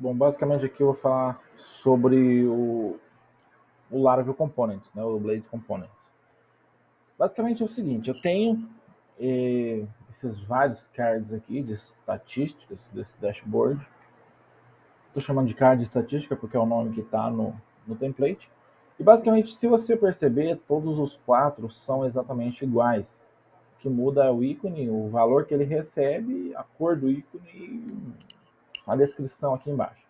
Bom, basicamente aqui eu vou falar sobre o Laravel Components, né, o Blade Components. Basicamente é o seguinte, eu tenho esses vários cards aqui de estatísticas desse dashboard. Estou chamando de card de estatística porque é o nome que está no template. E basicamente, se você perceber, todos os quatro são exatamente iguais. O que muda é o ícone, o valor que ele recebe, a cor do ícone e a descrição aqui embaixo.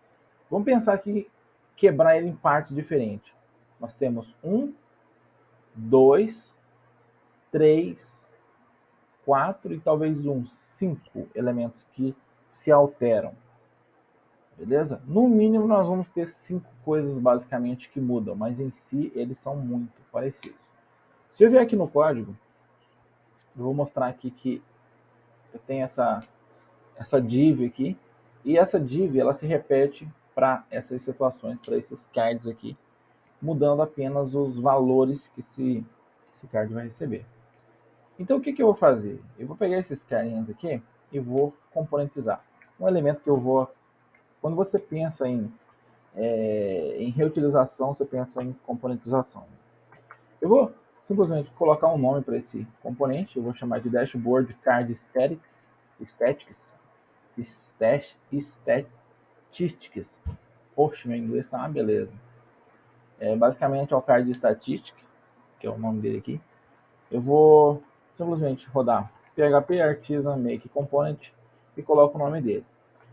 Vamos pensar aqui, quebrar ele em partes diferentes. Nós temos 1, 2, 3, 4 e talvez uns 5 elementos que se alteram. Beleza? No mínimo nós vamos ter 5 coisas basicamente que mudam, mas em si eles são muito parecidos. Se eu vier aqui no código, eu vou mostrar aqui que eu tenho essa div aqui, e essa div ela se repete para essas situações, para esses cards aqui, mudando apenas os valores que esse card vai receber. Então o que eu vou fazer? Eu vou pegar esses carinhas aqui e vou componentizar. Um elemento que eu vou... Quando você pensa em reutilização, você pensa em componentização. Eu vou simplesmente colocar um nome para esse componente, eu vou chamar de Dashboard Card Statistics. Poxa, meu inglês está uma beleza. Basicamente é o card Statistic, que é o nome dele aqui. Eu vou simplesmente rodar PHP Artisan Make Component e coloco o nome dele.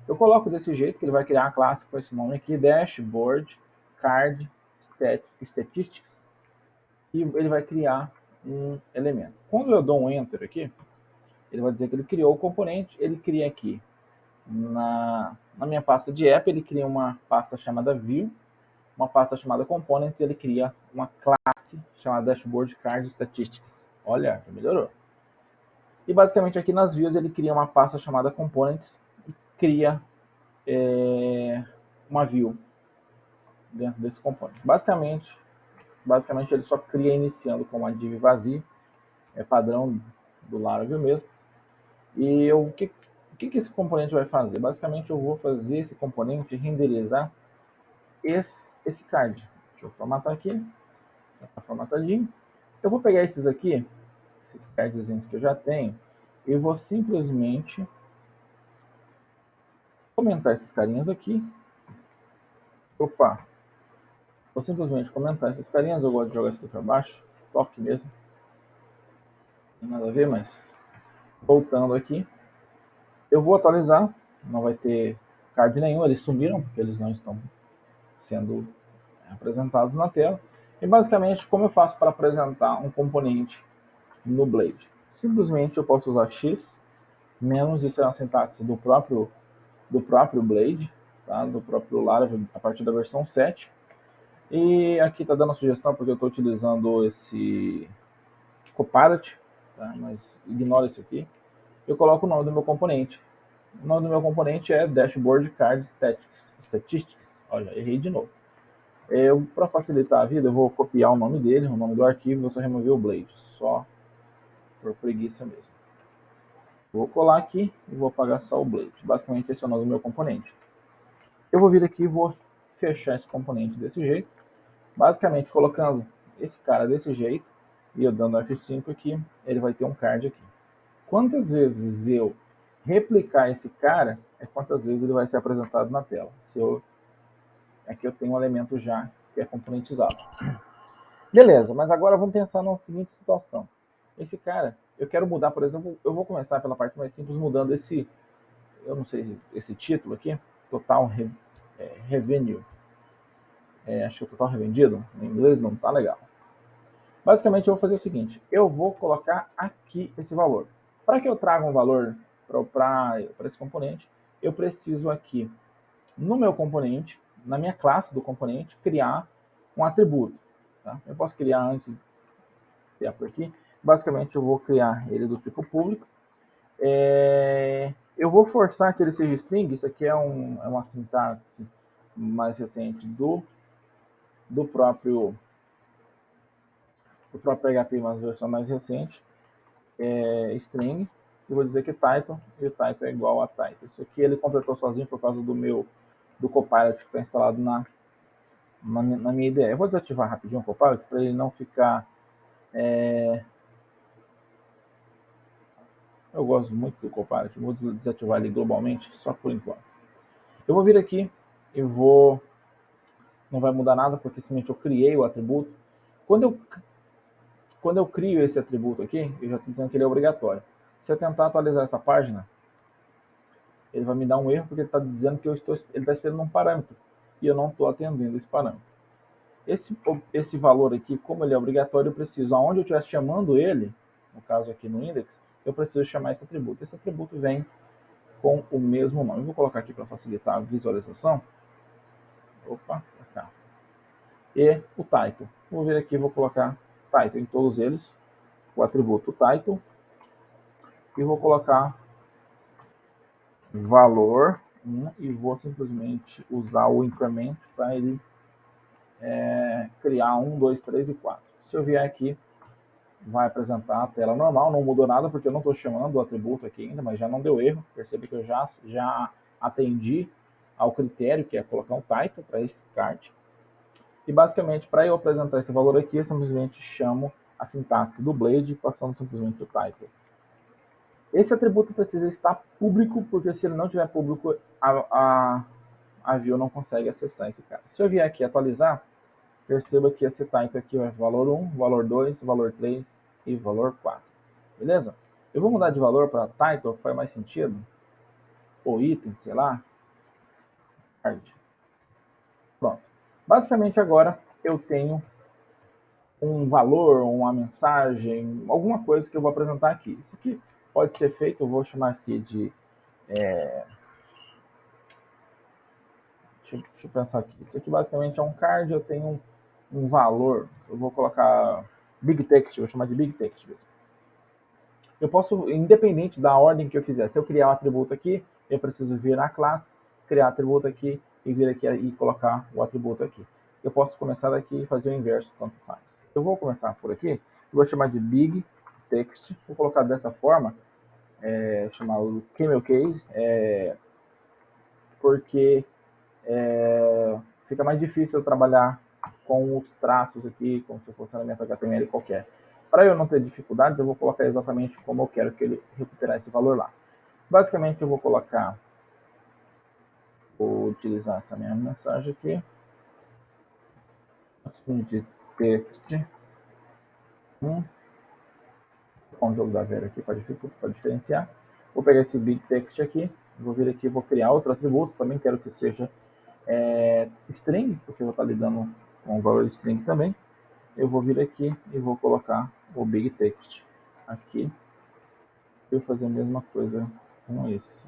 Eu coloco desse jeito que ele vai criar a classe com esse nome aqui, Dashboard Card Statistics, e ele vai criar um elemento. Quando eu dou um Enter aqui, ele vai dizer que ele criou o componente, ele cria aqui na minha pasta de app, ele cria uma pasta chamada View, uma pasta chamada Components, e ele cria uma classe chamada Dashboard Card Statistics. Olha, melhorou. E basicamente aqui nas views ele cria uma pasta chamada Components e cria uma view dentro desse componente. Basicamente ele só cria iniciando com uma div vazia, é padrão do Laravel mesmo. E o que esse componente vai fazer? Basicamente eu vou fazer esse componente renderizar esse card. Deixa eu formatar aqui, já está formatadinho. Eu vou pegar esses aqui, esses cardzinhos que eu já tenho, e vou simplesmente comentar esses carinhas aqui. Opa! Vou simplesmente comentar esses carinhas, eu gosto de jogar isso aqui para baixo, toque mesmo. Não tem nada a ver, mas voltando aqui, eu vou atualizar, não vai ter card nenhum, eles sumiram, porque eles não estão sendo apresentados na tela. E basicamente, como eu faço para apresentar um componente no Blade? Simplesmente eu posso usar x, menos, isso é a sintaxe do próprio Blade, tá? Do próprio Laravel, a partir da versão 7. E aqui está dando a sugestão, porque eu estou utilizando esse Copilot, tá? Mas ignora isso aqui. Eu coloco o nome do meu componente. O nome do meu componente é Dashboard Card Statistics. Olha, errei de novo. Para facilitar a vida, eu vou copiar o nome dele, o nome do arquivo, e vou só remover o Blade, só por preguiça mesmo. Vou colar aqui e vou apagar só o Blade. Basicamente esse é o nome do meu componente. Eu vou vir aqui e vou fechar esse componente desse jeito. Basicamente colocando esse cara desse jeito e eu dando F5 aqui, ele vai ter um card aqui. Quantas vezes eu replicar esse cara, é quantas vezes ele vai ser apresentado na tela. Aqui eu tenho um elemento já que é componentizado. Beleza, mas agora vamos pensar na seguinte situação. Esse cara, eu quero mudar, por exemplo, eu vou começar pela parte mais simples, mudando eu não sei, esse título aqui, Total Revenue. Acho que é Total Revendido, em inglês não tá legal. Basicamente eu vou fazer o seguinte, eu vou colocar aqui esse valor. Para que eu traga um valor para esse componente, eu preciso aqui, no meu componente, na minha classe do componente, criar um atributo. Tá? Eu posso criar antes, criar por aqui. Basicamente eu vou criar ele do tipo público. Eu vou forçar que ele seja string, isso aqui é uma sintaxe mais recente do próprio PHP, uma versão mais recente, string, e vou dizer que title, e o title é igual a title. Isso aqui ele completou sozinho por causa do meu do Copilot que está instalado na minha IDE. Eu vou desativar rapidinho o Copilot para ele não ficar... Eu gosto muito do Copilot, vou desativar ele globalmente, só por enquanto. Eu vou vir aqui e vou... Não vai mudar nada, porque simplesmente eu criei o atributo. Quando eu crio esse atributo aqui, eu já estou dizendo que ele é obrigatório. Se eu tentar atualizar essa página, ele vai me dar um erro, porque ele está dizendo que ele está esperando um parâmetro, e eu não estou atendendo esse parâmetro. Esse valor aqui, como ele é obrigatório, eu preciso, aonde eu estiver chamando ele, no caso aqui no index, eu preciso chamar esse atributo. Esse atributo vem com o mesmo nome. Eu vou colocar aqui para facilitar a visualização. Opa, pra cá. E o title. Vou vir aqui e vou colocar title em todos eles, o atributo title, e vou colocar valor e vou simplesmente usar o increment para ele criar 1, 2, 3 e 4. Se eu vier aqui, vai apresentar a tela normal, não mudou nada porque eu não estou chamando o atributo aqui ainda, mas já não deu erro. Percebe que eu já atendi ao critério, que é colocar um title para esse card. E basicamente, para eu apresentar esse valor aqui, eu simplesmente chamo a sintaxe do Blade, passando simplesmente o title. Esse atributo precisa estar público, porque se ele não tiver público, a view não consegue acessar esse cara. Se eu vier aqui atualizar, perceba que esse title aqui é valor 1, valor 2, valor 3 e valor 4. Beleza? Eu vou mudar de valor para title, que faz mais sentido. Ou item, sei lá. Card. Pronto. Basicamente agora eu tenho um valor, uma mensagem, alguma coisa que eu vou apresentar aqui. Isso aqui pode ser feito, eu vou chamar aqui de... Deixa eu pensar aqui. Isso aqui basicamente é um card, eu tenho um valor. Eu vou colocar Big Text, vou chamar de Big Text mesmo. Eu posso, independente da ordem que eu fizer, se eu criar um atributo aqui, eu preciso vir na classe, criar atributo aqui e vir aqui e colocar o atributo aqui. Eu posso começar daqui e fazer o inverso, tanto faz. Eu vou começar por aqui, eu vou chamar de Big Text, vou colocar dessa forma, chamar o Camel Case, porque fica mais difícil eu trabalhar com os traços aqui, como se fosse um elemento HTML qualquer. Para eu não ter dificuldade, eu vou colocar exatamente como eu quero que ele recuperar esse valor lá. Basicamente, eu vou utilizar essa minha mensagem aqui, de text, com o jogo da Vera aqui para diferenciar. Vou pegar esse big text aqui, vou vir aqui, vou criar outro atributo, também quero que seja string, porque eu vou estar lidando com o valor string também. Eu vou vir aqui e vou colocar o big text aqui. Eu vou fazer a mesma coisa com esse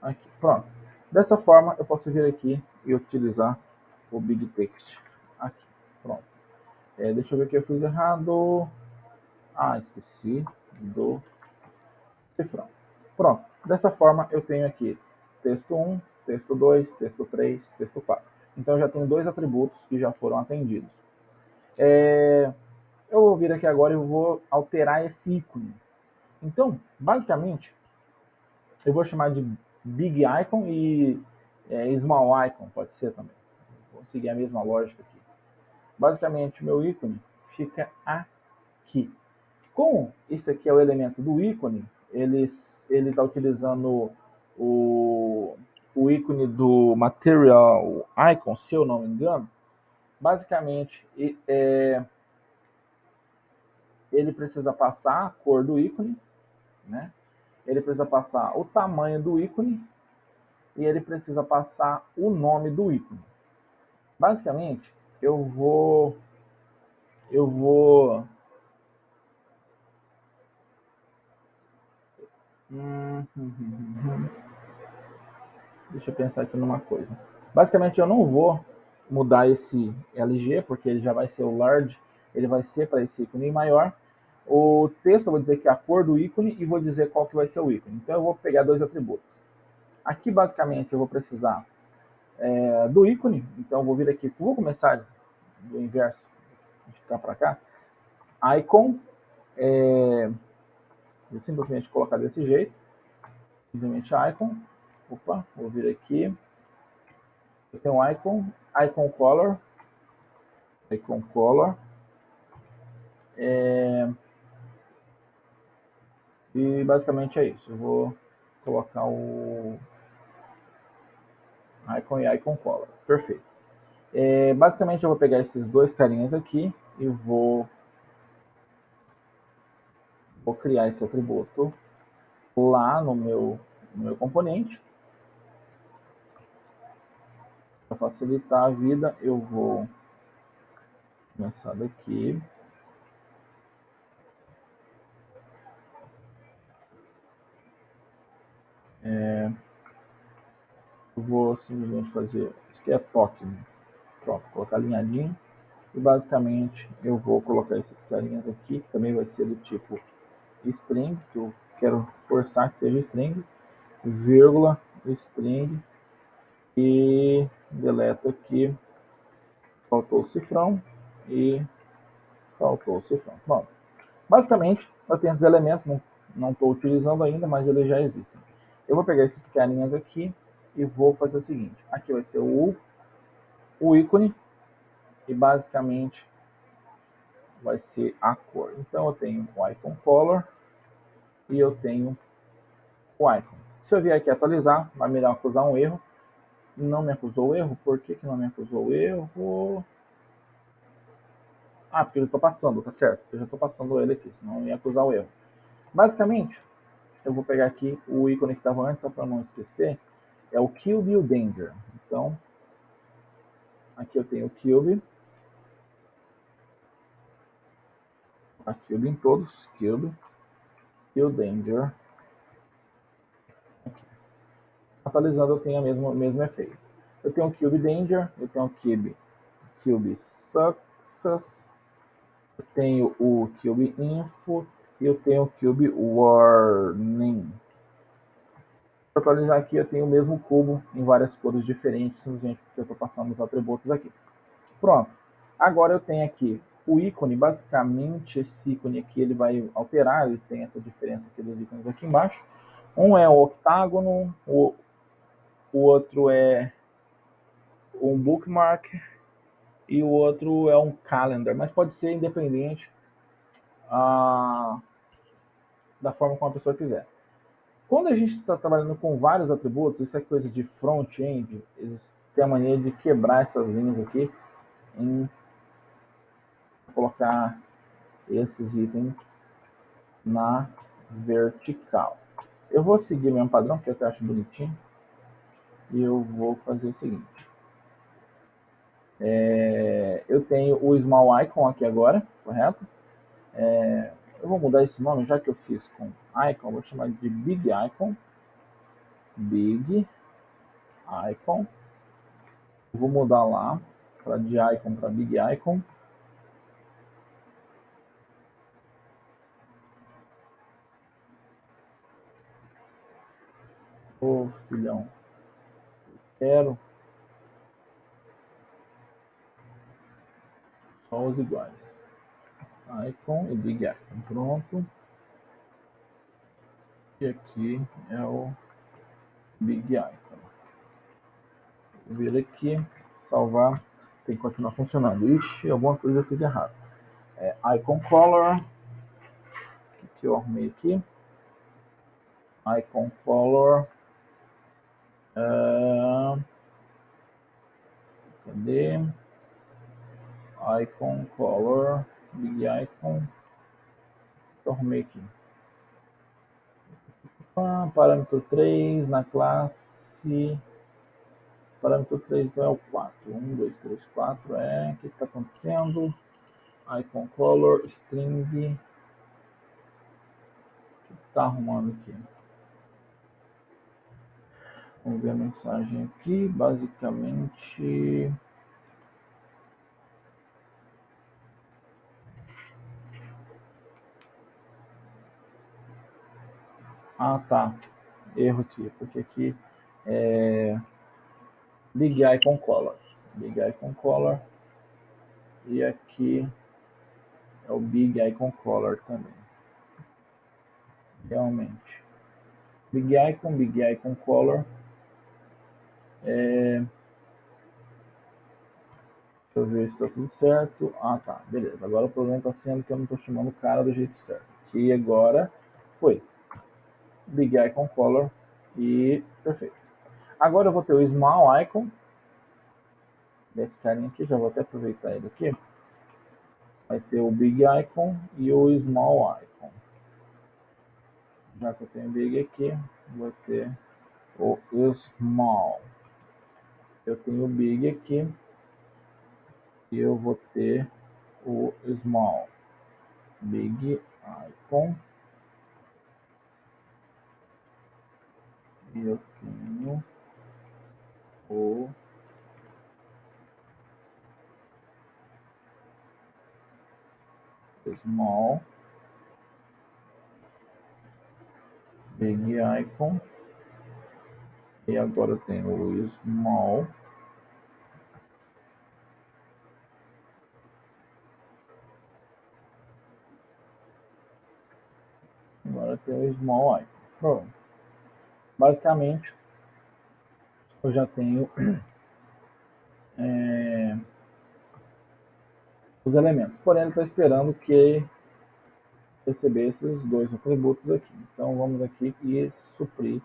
aqui. Pronto. Dessa forma, eu posso vir aqui e utilizar o big text aqui. Pronto. Deixa eu ver o que eu fiz errado. Esqueci do cifrão. Pronto. Dessa forma, eu tenho aqui texto 1, texto 2, texto 3, texto 4. Então, eu já tenho dois atributos que já foram atendidos. Eu vou vir aqui agora e vou alterar esse ícone. Então, basicamente, eu vou chamar de Big Icon e Small Icon, pode ser também. Vou seguir a mesma lógica aqui. Basicamente, o meu ícone fica aqui. Como esse aqui é o elemento do ícone, ele está utilizando o ícone do Material Icon, se eu não me engano. Basicamente, ele precisa passar a cor do ícone, né? Ele precisa passar o tamanho do ícone e ele precisa passar o nome do ícone. Basicamente, eu vou deixa eu pensar aqui numa coisa. Basicamente, eu não vou mudar esse LG, porque ele já vai ser o large, ele vai ser para esse ícone maior. O texto eu vou dizer que é a cor do ícone e vou dizer qual que vai ser o ícone. Então eu vou pegar dois atributos. Aqui basicamente eu vou precisar do ícone, então eu vou vir aqui, vou começar do inverso, de cá para cá. Icon, vou simplesmente colocar desse jeito, simplesmente icon. Opa, vou vir aqui, Eu tenho icon color, e basicamente é isso. Eu vou colocar o icon e icon color. Perfeito. Basicamente eu vou pegar esses dois carinhas aqui e vou criar esse atributo lá no meu componente. Para facilitar a vida, eu vou começar daqui. Eu vou simplesmente fazer, isso aqui é toque, pronto, colocar alinhadinho. E basicamente eu vou colocar esses carinhas aqui, que também vai ser do tipo string, que eu quero forçar que seja string, vírgula, string, e deleto aqui, faltou o cifrão e faltou o cifrão. Bom, basicamente eu tenho esses elementos, não estou utilizando ainda, mas eles já existem. Eu vou pegar esses carinhas aqui e vou fazer o seguinte, aqui vai ser o ícone, e basicamente vai ser a cor. Então eu tenho o icon color e eu tenho o icon. Se eu vier aqui atualizar, vai me acusar um erro. Não me acusou o erro. Por que não me acusou o erro? Porque eu estou passando, tá certo. Eu já estou passando ele aqui, senão eu ia acusar o erro. Basicamente, eu vou pegar aqui o ícone que estava antes, só para não esquecer. É o Cube e o Danger. Então, aqui eu tenho o Cube. A Cube em todos. Cube e o Danger. Aqui. Atualizando, eu tenho o mesmo efeito. Eu tenho o Cube Danger, eu tenho o Cube Success, eu tenho o Cube Info e eu tenho o Cube Warning. Para atualizar aqui, eu tenho o mesmo cubo em várias cores diferentes, simplesmente porque eu estou passando os atributos aqui. Pronto. Agora eu tenho aqui o ícone, basicamente esse ícone aqui ele vai alterar, ele tem essa diferença aqui dos ícones aqui embaixo. Um é o octágono, o outro é um bookmark e o outro é um calendar, mas pode ser independente da forma como a pessoa quiser. Quando a gente está trabalhando com vários atributos, isso é coisa de front-end, eles têm a mania de quebrar essas linhas aqui em colocar esses itens na vertical. Eu vou seguir o mesmo padrão, porque eu até acho bonitinho, e eu vou fazer o seguinte. Eu tenho o small icon aqui agora, correto? Eu vou mudar esse nome, já que eu fiz com icon, vou chamar de big icon. Big icon. Vou mudar lá de icon para big icon. Ô, filhão, quero só os iguais. Icon e big icon. Pronto. E aqui é o big icon. Vou vir aqui, salvar, tem que continuar funcionando. Ixi, alguma coisa eu fiz errado. Icon color, que eu arrumei aqui. Icon color. Cadê? Icon color, big icon. Eu arrumei aqui. Parâmetro 3 na classe. Parâmetro 3 então é o 4. 1, 2, 3, 4 o que está acontecendo? Icon color, string. O que está arrumando aqui? Vamos ver a mensagem aqui. Basicamente. Tá. Erro aqui, porque aqui é Big Icon Color. Big Icon Color. E aqui é o Big Icon Color também. Realmente. Big Icon Color. Deixa eu ver se está tudo certo. Ah, tá. Beleza. Agora o problema está sendo que eu não estou chamando o cara do jeito certo. Que agora foi. Big Icon Color. E perfeito. Agora eu vou ter o Small Icon. Desse carinha aqui. Já vou até aproveitar ele aqui. Vai ter o Big Icon e o Small Icon. Já que eu tenho o Big aqui, vou ter o Small. Eu tenho o Big aqui. E eu vou ter o Small. Big Icon. E eu tenho o Small. Big Icon. E agora eu tenho o Small. Agora eu tenho o Small Icon. Pronto. Basicamente, eu já tenho os elementos. Porém, ele está esperando que receber esses dois atributos aqui. Então, vamos aqui e suprir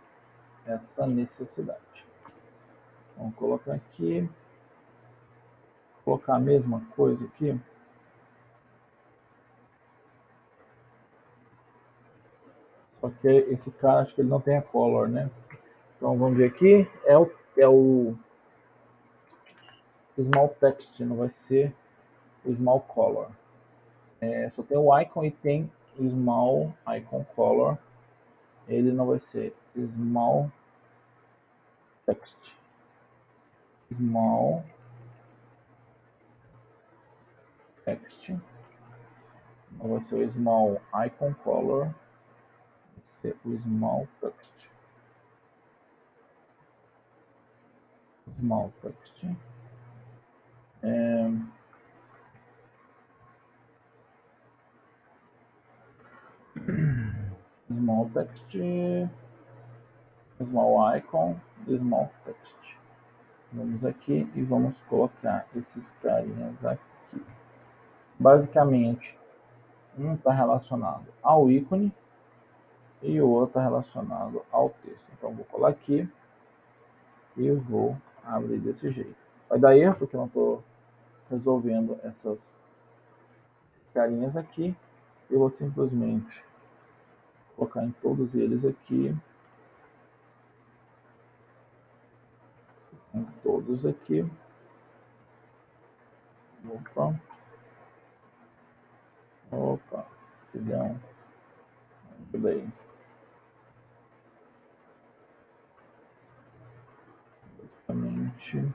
essa necessidade. Vamos colocar aqui. Colocar a mesma coisa aqui. Só que esse cara, acho que ele não tem a color, né? Então, vamos ver aqui. É o Small Text, não vai ser o Small Color. Só tem o Icon e tem o Small Icon Color. Ele não vai ser Small Text. Small Text. Não vai ser o Small Icon Color. Vai ser o Small Text. Small Text. Small Text. Small Icon. Small Text. Vamos aqui e vamos colocar esses carinhas aqui. Basicamente, um está relacionado ao ícone e o outro está relacionado ao texto. Então, vou colar aqui e vou abrir desse jeito. Vai dar erro porque eu não estou resolvendo esses carinhas aqui. Eu vou simplesmente colocar em todos eles aqui. Em todos aqui. Opa. Opa. Filhão. Muito bem. Basicamente.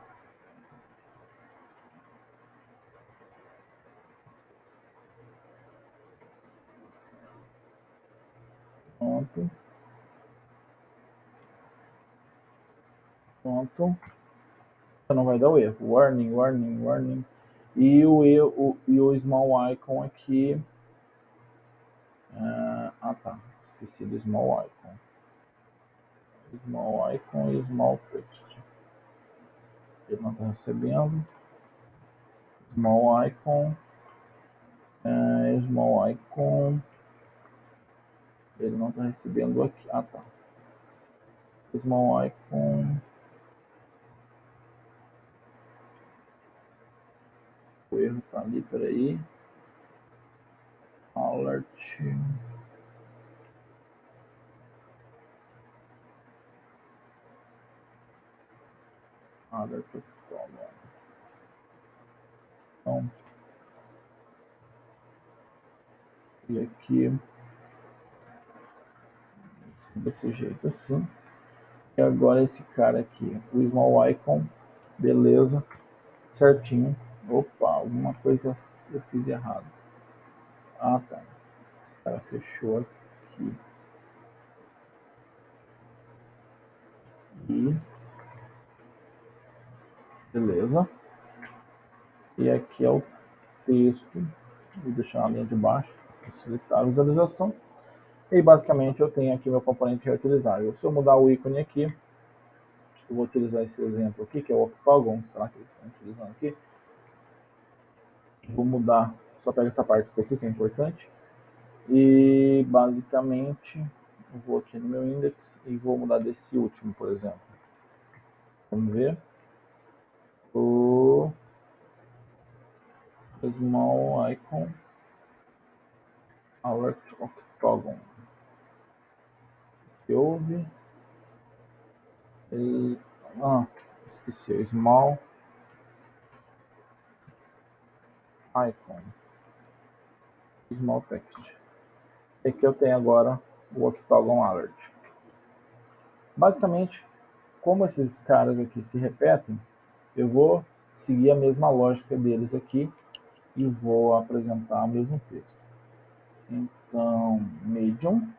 Pronto. Pronto. Não vai dar o erro. Warning, warning, warning. E o Small Icon aqui. Tá. Esqueci do Small Icon. Small Icon e Small Text. Ele não está recebendo. Small Icon. Small Icon. Ele não está recebendo aqui. Tá. Small Icon. O erro está ali, peraí. Alert. Alert. Então, e aqui desse jeito assim. E agora esse cara aqui, o Small Icon, beleza, certinho. Opa, alguma coisa eu fiz errado. Tá. Esse cara fechou aqui. E beleza. E aqui é o texto. Vou deixar na linha de baixo para facilitar a visualização. E basicamente eu tenho aqui meu componente reutilizável. Se eu mudar o ícone aqui, eu vou utilizar esse exemplo aqui, que é o Octagon, será que eles estão utilizando aqui? Vou mudar, só pega essa parte aqui que é importante. E basicamente eu vou aqui no meu index e vou mudar desse último, por exemplo. Vamos ver. O small icon alert octagon. Que houve? Esqueci. O small icon. Small text. E aqui eu tenho agora o octagon alert. Basicamente, como esses caras aqui se repetem, eu vou seguir a mesma lógica deles aqui e vou apresentar o mesmo texto. Então, medium,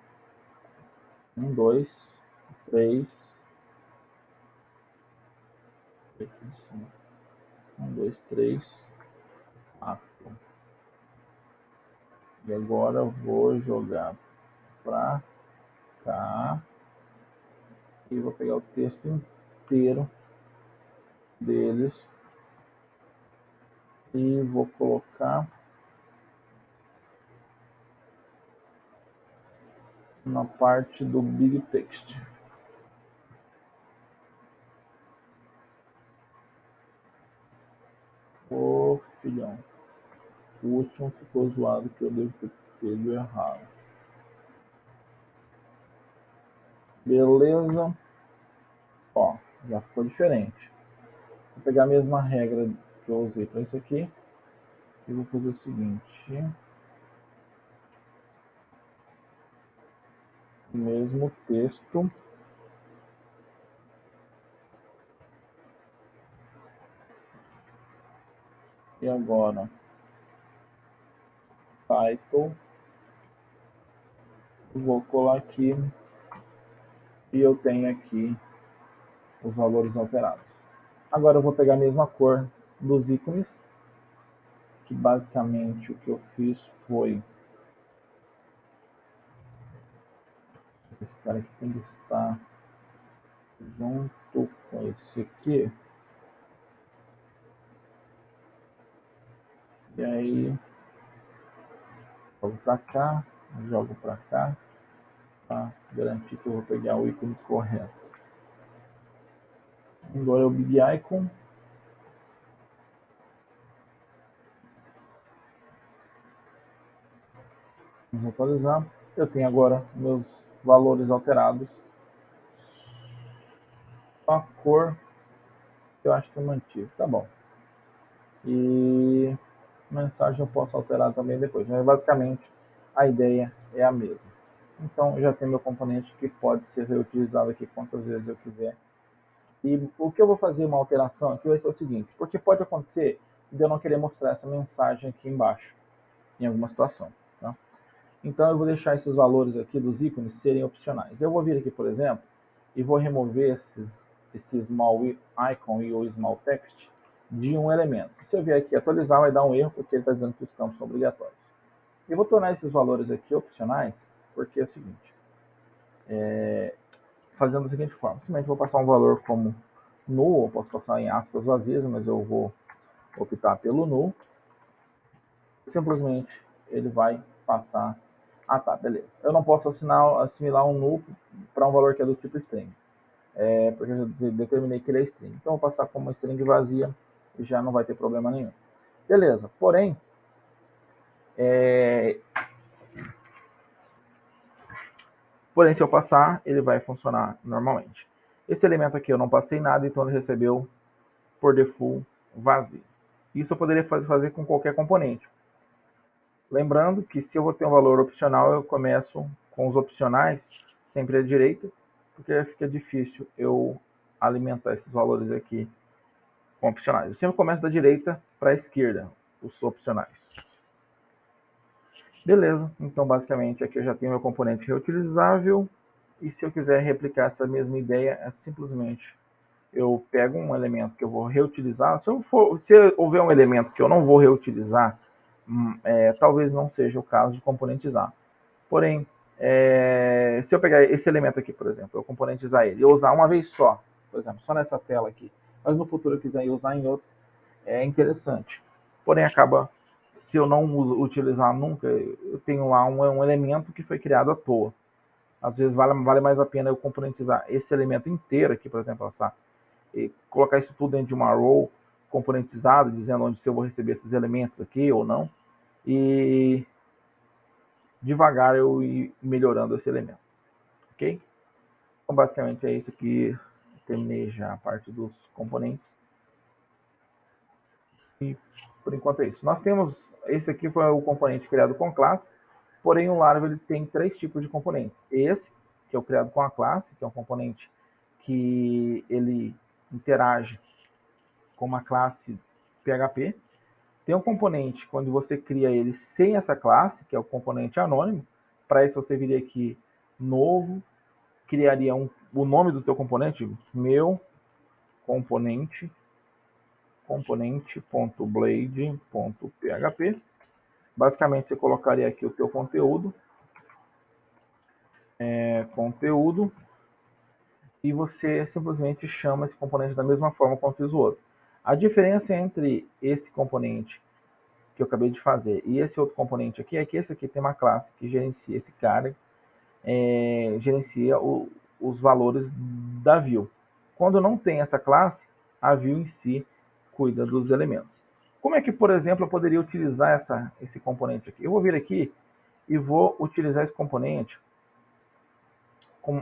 1, 2, 3, 1, 2, 3, 4. E agora eu vou jogar para cá e vou pegar o texto inteiro deles e vou colocar na parte do big text. Ô filhão, o último ficou zoado que eu devo ter pego errado. Beleza. Ó, já ficou diferente. Vou pegar a mesma regra que eu usei para isso aqui e vou fazer o seguinte. Mesmo texto. E agora, title. Vou colar aqui e eu tenho aqui os valores alterados. Agora eu vou pegar a mesma cor dos ícones, que basicamente o que eu fiz foi... Esse cara aqui tem que estar junto com esse aqui. E aí, jogo para cá, jogo para cá, para garantir que eu vou pegar o ícone correto. Agora é o Big Icon. Vamos atualizar. Eu tenho agora meus valores alterados. Só a cor que eu acho que eu mantive. Tá bom. E mensagem eu posso alterar também depois. Mas basicamente a ideia é a mesma. Então eu já tenho meu componente que pode ser reutilizado aqui quantas vezes eu quiser. E o que eu vou fazer uma alteração aqui vai ser o seguinte, porque pode acontecer de eu não querer mostrar essa mensagem aqui embaixo, em alguma situação. Tá? Então eu vou deixar esses valores aqui dos ícones serem opcionais. Eu vou vir aqui, por exemplo, e vou remover esse small icon e o small text de um elemento. Se eu vier aqui atualizar, vai dar um erro, porque ele está dizendo que os campos são obrigatórios. Eu vou tornar esses valores aqui opcionais, porque é o seguinte, fazendo da seguinte forma, simplesmente vou passar um valor como null, eu posso passar em aspas vazias, mas eu vou optar pelo null. Simplesmente ele vai passar... Ah tá, beleza. Eu não posso assimilar um null para um valor que é do tipo string, porque eu já determinei que ele é string. Então eu vou passar como uma string vazia e já não vai ter problema nenhum. Beleza, porém, se eu passar, ele vai funcionar normalmente. Esse elemento aqui eu não passei nada, então ele recebeu por default vazio. Isso eu poderia fazer com qualquer componente. Lembrando que se eu vou ter um valor opcional, eu começo com os opcionais sempre à direita, porque fica difícil eu alimentar esses valores aqui com opcionais. Eu sempre começo da direita para a esquerda, os opcionais. Beleza, então basicamente aqui eu já tenho meu componente reutilizável, e se eu quiser replicar essa mesma ideia, é simplesmente eu pego um elemento que eu vou reutilizar. Se houver um elemento que eu não vou reutilizar, talvez não seja o caso de componentizar. Porém, se eu pegar esse elemento aqui, por exemplo, eu componentizar ele e usar uma vez só, por exemplo, só nessa tela aqui, mas no futuro eu quiser usar em outro, é interessante. Porém, acaba se eu não utilizar nunca, eu tenho lá um elemento que foi criado à toa. Às vezes vale mais a pena eu componentizar esse elemento inteiro aqui, por exemplo, e colocar isso tudo dentro de uma row componentizada, dizendo onde se eu vou receber esses elementos aqui ou não, e devagar eu ir melhorando esse elemento, ok? Então basicamente é isso aqui, terminei já a parte dos componentes. E por enquanto é isso. Nós temos, esse aqui foi o componente criado com classe, porém o Laravel ele tem 3 tipos de componentes. Esse, que é o criado com a classe, que é um componente que ele interage com uma classe PHP. Tem um componente quando você cria ele sem essa classe, que é o componente anônimo. Para isso você viria aqui, novo, criaria o nome do teu componente, meu componente.blade.php. Basicamente você colocaria aqui o teu conteúdo, e você simplesmente chama esse componente da mesma forma como eu fiz o outro. A diferença entre esse componente que eu acabei de fazer e esse outro componente aqui é que esse aqui tem uma classe que gerencia, esse cara gerencia os valores da view. Quando não tem essa classe, a view em si cuida dos elementos. Como é que, por exemplo, eu poderia utilizar esse componente aqui? Eu vou vir aqui e vou utilizar esse componente,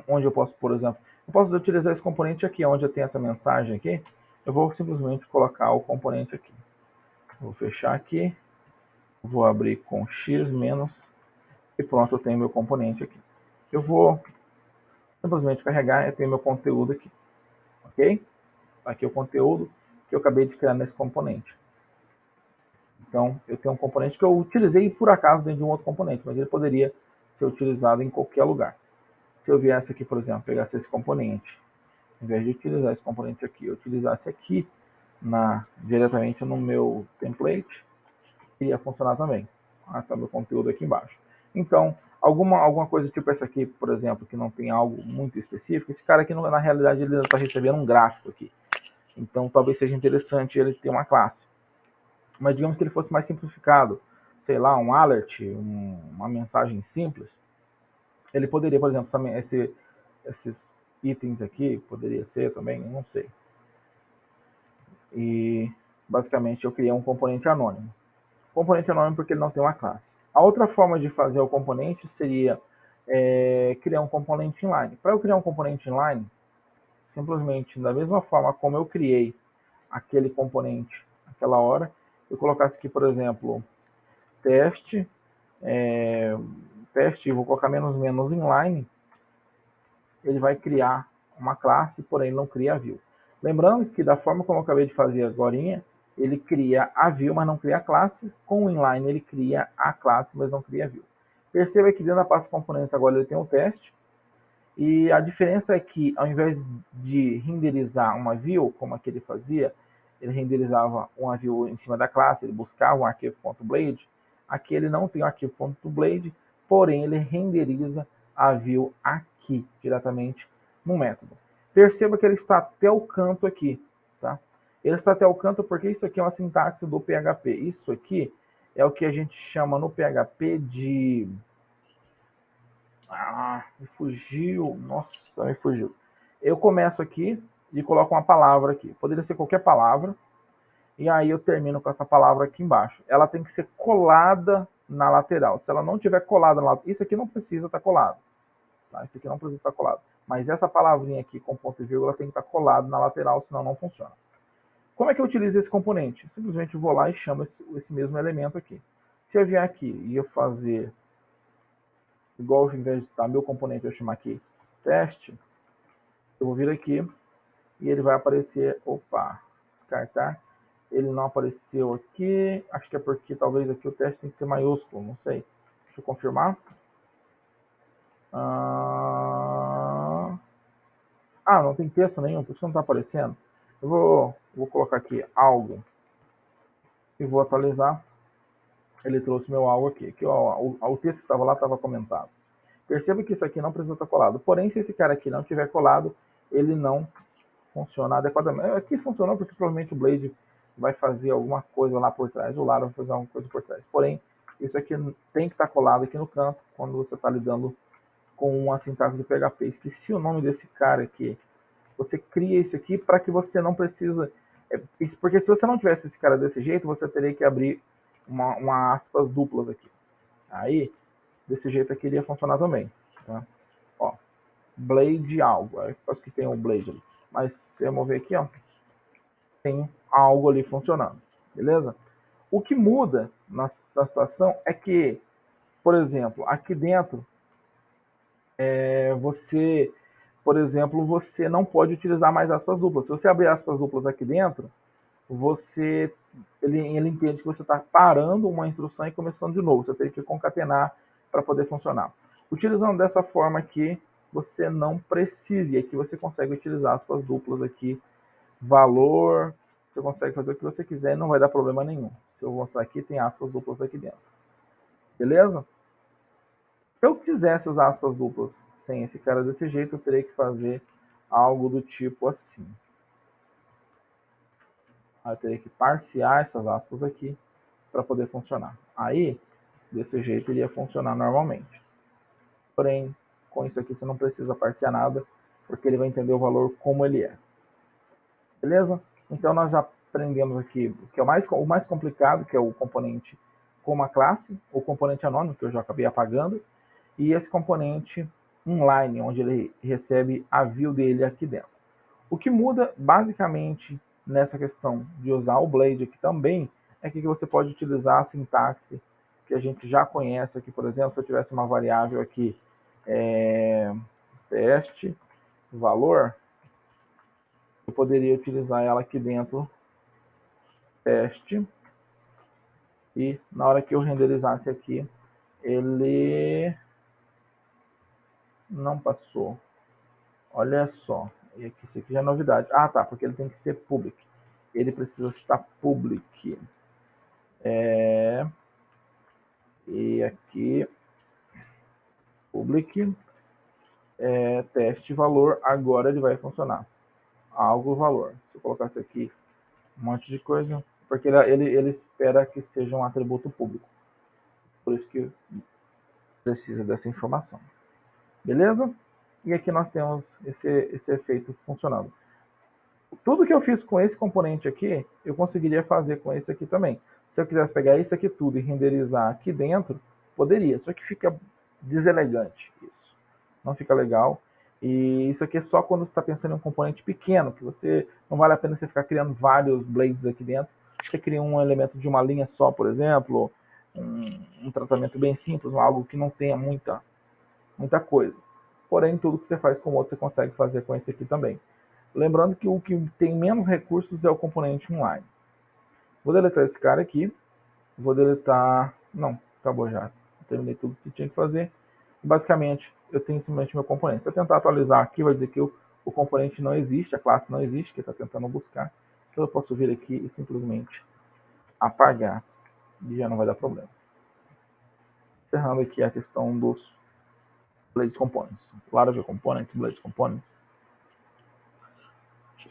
onde eu posso, por exemplo, eu posso utilizar esse componente aqui, onde eu tenho essa mensagem aqui, eu vou simplesmente colocar o componente aqui. Vou fechar aqui, vou abrir com x menos, e pronto, eu tenho meu componente aqui. Eu vou simplesmente carregar e tenho meu conteúdo aqui, ok? Aqui é o conteúdo que eu acabei de criar nesse componente. Então, eu tenho um componente que eu utilizei por acaso dentro de um outro componente, mas ele poderia ser utilizado em qualquer lugar. Se eu viesse aqui, por exemplo, pegasse esse componente, em vez de utilizar esse componente aqui, eu utilizasse aqui diretamente no meu template, iria funcionar também. Está meu conteúdo aqui embaixo. Então, alguma coisa tipo essa aqui, por exemplo, que não tem algo muito específico, esse cara aqui, na realidade, ele está recebendo um gráfico aqui. Então, talvez seja interessante ele ter uma classe. Mas digamos que ele fosse mais simplificado, sei lá, um alert, uma mensagem simples, ele poderia, por exemplo, esses itens aqui, poderia ser também, não sei. E basicamente eu criei um componente anônimo. Componente anônimo porque ele não tem uma classe. A outra forma de fazer o componente seria criar um componente inline. Para eu criar um componente inline, simplesmente da mesma forma como eu criei aquele componente naquela hora, eu colocasse aqui, por exemplo, teste, e vou colocar menos inline, ele vai criar uma classe, porém não cria a view. Lembrando que da forma como eu acabei de fazer agora, ele cria a view, mas não cria a classe. Com o inline ele cria a classe, mas não cria a view. Perceba que dentro da pasta componente agora ele tem um teste, e a diferença é que ao invés de renderizar uma view, como aquele fazia, ele renderizava uma view em cima da classe, ele buscava um arquivo.blade, aqui ele não tem o arquivo.blade, porém ele renderiza a view aqui, diretamente no método. Perceba que ele está até o canto aqui, tá? Ele está até o canto porque isso aqui é uma sintaxe do PHP. Isso aqui é o que a gente chama no PHP de... me fugiu. Nossa, me fugiu. Eu começo aqui e coloco uma palavra aqui. Poderia ser qualquer palavra. E aí eu termino com essa palavra aqui embaixo. Ela tem que ser colada na lateral. Se ela não tiver colada na lateral, isso aqui não precisa estar colado. Tá? Isso aqui não precisa estar colado. Mas essa palavrinha aqui com ponto e vírgula tem que estar colado na lateral, senão não funciona. Como é que eu utilizo esse componente? Simplesmente vou lá e chamo esse mesmo elemento aqui. Se eu vier aqui e eu fazer igual, ao invés de estar meu componente, eu chamar aqui teste, eu vou vir aqui e ele vai aparecer, descartar, ele não apareceu aqui, acho que é porque talvez aqui o teste tem que ser maiúsculo, não sei, deixa eu confirmar. Não tem texto nenhum, por isso não está aparecendo. Eu vou colocar aqui algo e vou atualizar. Ele trouxe meu algo aqui, que o texto que estava lá estava comentado. Perceba que isso aqui não precisa estar colado. Porém, se esse cara aqui não tiver colado, ele não funciona adequadamente. Aqui funcionou porque provavelmente o Blade vai fazer alguma coisa lá por trás, o Laravel vai fazer alguma coisa por trás. Porém, isso aqui tem que estar colado aqui no canto quando você está lidando com a sintaxe do PHP. Esqueci o nome desse cara aqui. Você cria isso aqui para que você não precisa... porque se você não tivesse esse cara desse jeito, você teria que abrir uma aspas duplas aqui. Aí, desse jeito aqui iria funcionar também. Tá? Ó, blade algo. Aí, acho que tem um blade ali. Mas se eu mover aqui, ó, tem algo ali funcionando. Beleza? O que muda na situação é que, por exemplo, aqui dentro, você, por exemplo, você não pode utilizar mais aspas duplas. Se você abrir aspas duplas aqui dentro, ele entende que você está parando uma instrução e começando de novo. Você tem que concatenar para poder funcionar. Utilizando dessa forma aqui, você não precisa. E aqui você consegue utilizar aspas duplas aqui, valor, você consegue fazer o que você quiser e não vai dar problema nenhum. Se eu mostrar aqui, tem aspas duplas aqui dentro. Beleza? Se eu quisesse usar aspas duplas sem esse cara desse jeito, eu teria que fazer algo do tipo assim. Eu teria que parsear essas aspas aqui para poder funcionar. Aí, desse jeito, iria funcionar normalmente. Porém, com isso aqui você não precisa parsear nada, porque ele vai entender o valor como ele é. Beleza? Então nós já aprendemos aqui o que é o mais complicado, que é o componente com uma classe, o componente anônimo, que eu já acabei apagando, e esse componente inline, onde ele recebe a view dele aqui dentro. O que muda basicamente nessa questão de usar o Blade aqui também é que você pode utilizar a sintaxe que a gente já conhece aqui, por exemplo, se eu tivesse uma variável aqui, teste valor, eu poderia utilizar ela aqui dentro, teste, e na hora que eu renderizasse aqui, ele não passou. Olha só, e aqui, isso aqui já é novidade. Ah, tá, porque ele tem que ser public. Ele precisa estar public. E aqui, public, teste valor, agora ele vai funcionar. Algo valor. Se eu colocasse aqui um monte de coisa, porque ele espera que seja um atributo público. Por isso que precisa dessa informação. Beleza? E aqui nós temos esse efeito funcionando. Tudo que eu fiz com esse componente aqui, eu conseguiria fazer com esse aqui também. Se eu quisesse pegar isso aqui tudo e renderizar aqui dentro, poderia. Só que fica deselegante isso. Não fica legal. E isso aqui é só quando você está pensando em um componente pequeno, que você não vale a pena você ficar criando vários blades aqui dentro. Você cria um elemento de uma linha só, por exemplo, um tratamento bem simples, algo que não tenha muita coisa. Porém, tudo que você faz com o outro, você consegue fazer com esse aqui também. Lembrando que o que tem menos recursos é o componente inline. Vou deletar esse cara aqui. Vou deletar... Não, acabou já. Terminei tudo que tinha que fazer. Basicamente, eu tenho simplesmente meu componente. Para tentar atualizar aqui, vai dizer que o componente não existe, a classe não existe, que está tentando buscar. Então eu posso vir aqui e simplesmente apagar. E já não vai dar problema. Encerrando aqui a questão dos Blade Components. Laravel Components, Blade Components.